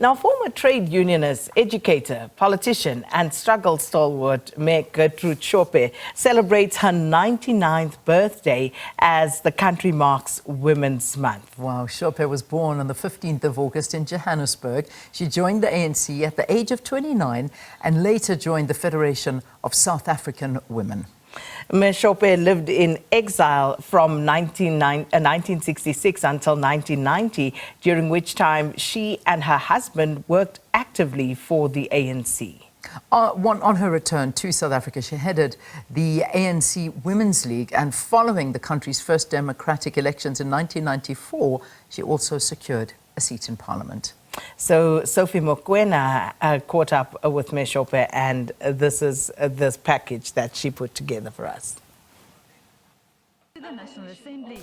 Now, former trade unionist, educator, politician and struggle stalwart Gertrude Shope celebrates her 99th birthday as the country marks Women's Month. Wow, Shope was born on the 15th of August in Johannesburg. She joined the ANC at the age of 29 and later joined the Federation of South African Women. Ms. Shope lived in exile from 1966 until 1990, during which time she and her husband worked actively for the ANC. On her return to South Africa, she headed the ANC Women's League, and following the country's first democratic elections in 1994, she also secured a seat in Parliament. So Sophie Mokoena caught up with Ms. Shope, and this is this package that she put together for us.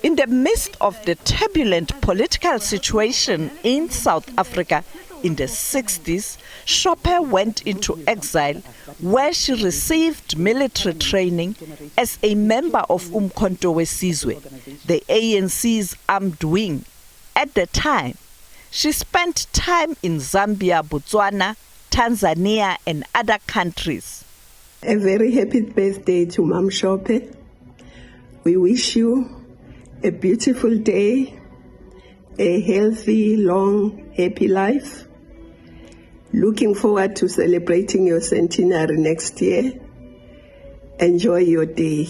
In the midst of the turbulent political situation in South Africa in the 60s, Shope went into exile, where she received military training as a member of Umkhonto weSizwe, the ANC's armed wing. At the time, she spent time in Zambia, Botswana, Tanzania and other countries. A very happy birthday to Mom Shope. We wish you a beautiful day, a healthy, long, happy life. Looking forward to celebrating your centenary next year. Enjoy your day.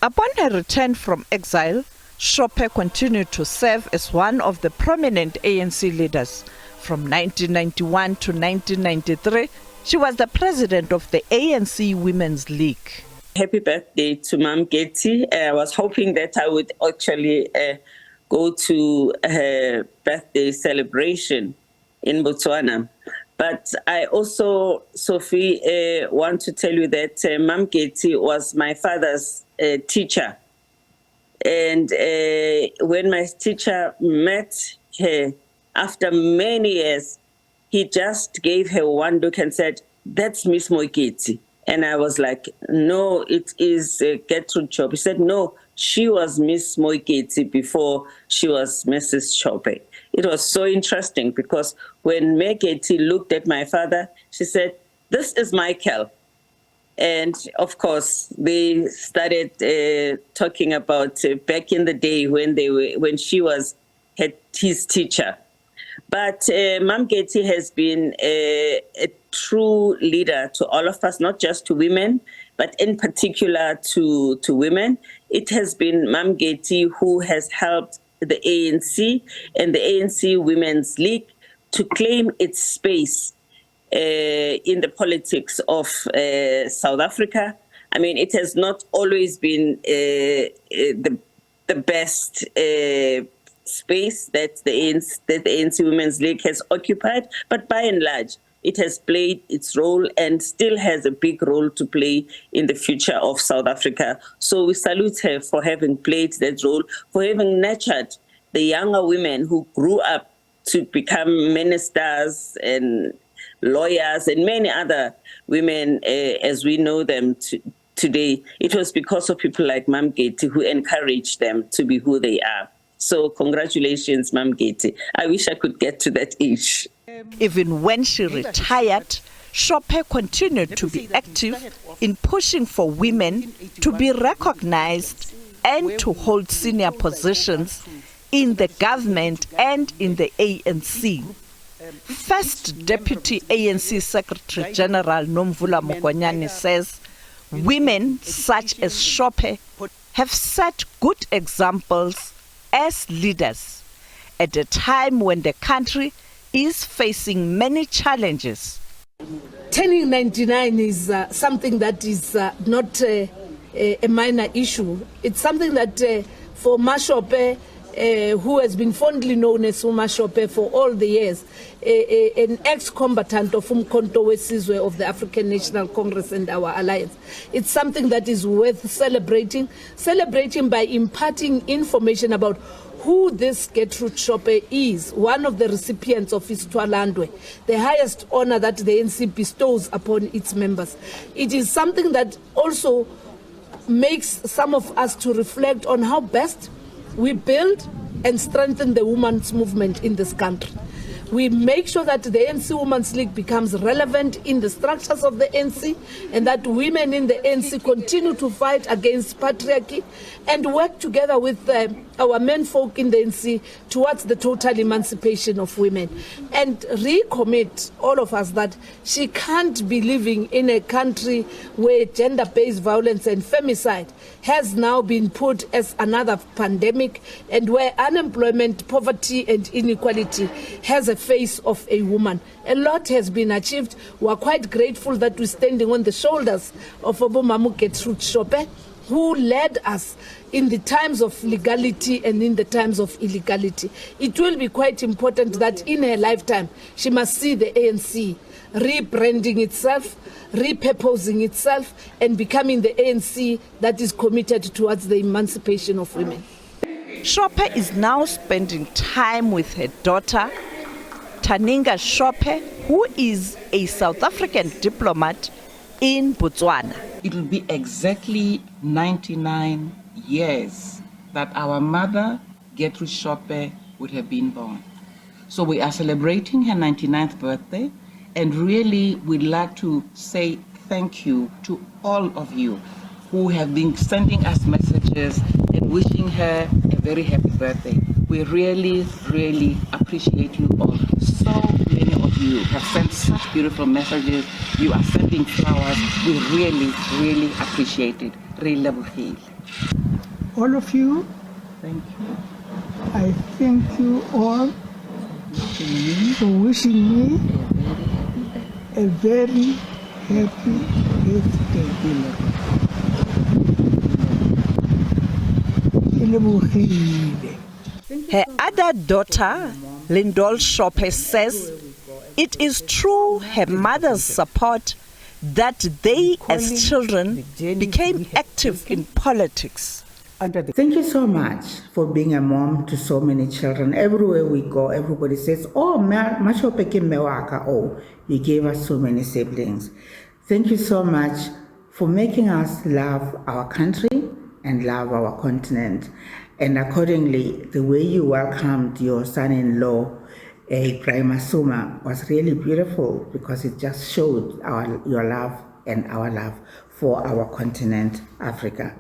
Upon her return from exile, Shope continued to serve as one of the prominent ANC leaders. From 1991 to 1993, she was the president of the ANC Women's League. Happy birthday to Mom Getty. I was hoping that I would actually go to her birthday celebration in Botswana. But I also, Sophie, want to tell you that Mom Getty was my father's teacher. And when my teacher met her after many years, he just gave her one look and said, "That's Miss Moeketsi." And I was like, "No, it is Gertrude Shope." He said, "No, she was Miss Moeketsi before she was Mrs. Shope." It was so interesting because when Moeketsi looked at my father, she said, "This is Michael." And of course, they started talking about back in the day when she was his teacher. But Mom Getty has been a true leader to all of us, not just to women, but in particular to women. It has been Mom Getty who has helped the ANC and the ANC Women's League to claim its space in the politics of South Africa. I mean, it has not always been the best space that the ANC Women's League has occupied, but by and large, it has played its role and still has a big role to play in the future of South Africa. So we salute her for having played that role, for having nurtured the younger women who grew up to become ministers and lawyers and many other women as we know them today. It was because of people like Mom Getty who encouraged them to be who they are. So congratulations, Mom Getty. I wish I could get to that age. Even when she retired, Shope continued to be active in pushing for women to be recognized and to hold senior positions in the government and in the ANC. First Deputy ANC Secretary General Nomvula Mokonyane says women such as Shope have set good examples as leaders at a time when the country is facing many challenges. Turning 99 is something that is not a minor issue. It's something that for Ma Shope, who has been fondly known as Uma Shope for all the years, an ex-combatant of Umkhonto weSizwe of the African National Congress and our alliance. It's something that is worth celebrating by imparting information about who this Gertrude Shope is, one of the recipients of Isitwalandwe, the highest honor that the ANC bestows upon its members. It is something that also makes some of us to reflect on how best we build and strengthen the women's movement in this country. We make sure that the ANC Women's League becomes relevant in the structures of the ANC, and that women in the ANC continue to fight against patriarchy and work together with our men folk in the ANC towards the total emancipation of women, and recommit all of us that she can't be living in a country where gender-based violence and femicide has now been put as another pandemic, and where unemployment, poverty and inequality has a face of a woman. A lot has been achieved. We are quite grateful that we're standing on the shoulders of Obomamu Gertrude Shope, who led us in the times of legality and in the times of illegality. It will be quite important that in her lifetime she must see the ANC rebranding itself, repurposing itself, and becoming the ANC that is committed towards the emancipation of women. Shope is now spending time with her daughter, Taninga Shope, who is a South African diplomat in Botswana. It will be exactly 99 years that our mother, Gertrude Shope, would have been born. So we are celebrating her 99th birthday, and really we'd like to say thank you to all of you who have been sending us messages and wishing her a very happy birthday. We really, really appreciate you all. So many of you have sent such beautiful messages. You are sending flowers. We really, really appreciate it. Really. All of you, Thank you. I thank you all for wishing me a very happy birthday. Her other daughter, Lindol Shope, says it is through her mother's support that they as children became active in politics. Thank you so much for being a mom to so many children. Everywhere we go, everybody says, oh, you gave us so many siblings. Thank you so much for making us love our country and love our continent. And accordingly, the way you welcomed your son-in-law, Ibrahim Suma, was really beautiful, because it just showed your love and our love for our continent, Africa.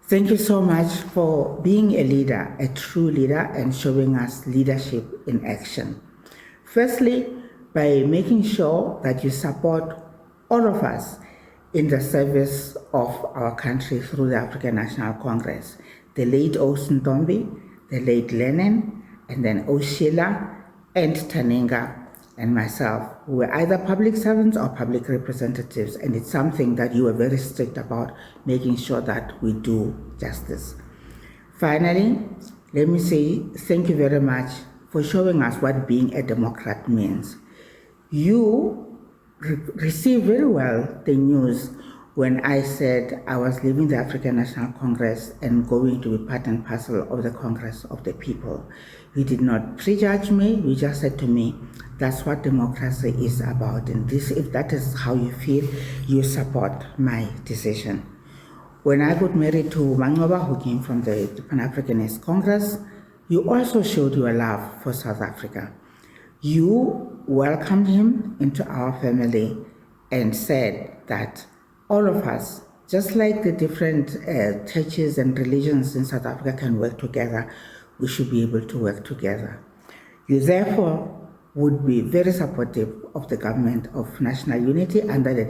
Thank you so much for being a leader, a true leader, and showing us leadership in action. Firstly, by making sure that you support all of us in the service of our country through the African National Congress. The late Osuntombi, the late Lenin, and then Oshila, and Taninga, and myself, who were either public servants or public representatives, and it's something that you were very strict about, making sure that we do justice. Finally, let me say thank you very much for showing us what being a Democrat means. You received very well the news when I said I was leaving the African National Congress and going to be part and parcel of the Congress of the People. You did not prejudge me, you just said to me, that's what democracy is about, and if that is how you feel, you support my decision. When I got married to Mangoba, who came from the Pan-Africanist Congress, you also showed your love for South Africa. You welcomed him into our family and said that all of us, just like the different churches and religions in South Africa can work together, we should be able to work together. You therefore would be very supportive of the government of national unity under the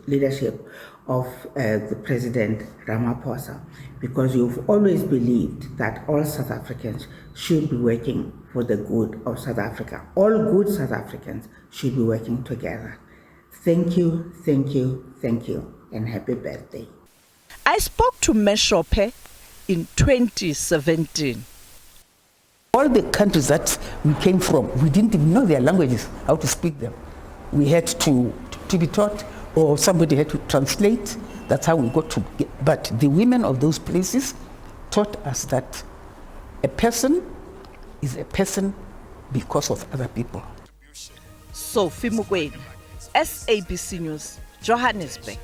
leadership of the President Ramaphosa, because you've always believed that all South Africans should be working for the good of South Africa. All good South Africans should be working together. Thank you, thank you, thank you, and happy birthday. I spoke to Ms. Shope in 2017. All the countries that we came from, we didn't even know their languages, how to speak them. We had to be taught, or somebody had to translate. That's how we got to get. But the women of those places taught us that a person is a person because of other people. Sophie Mokoena, SABC News, Johannesburg.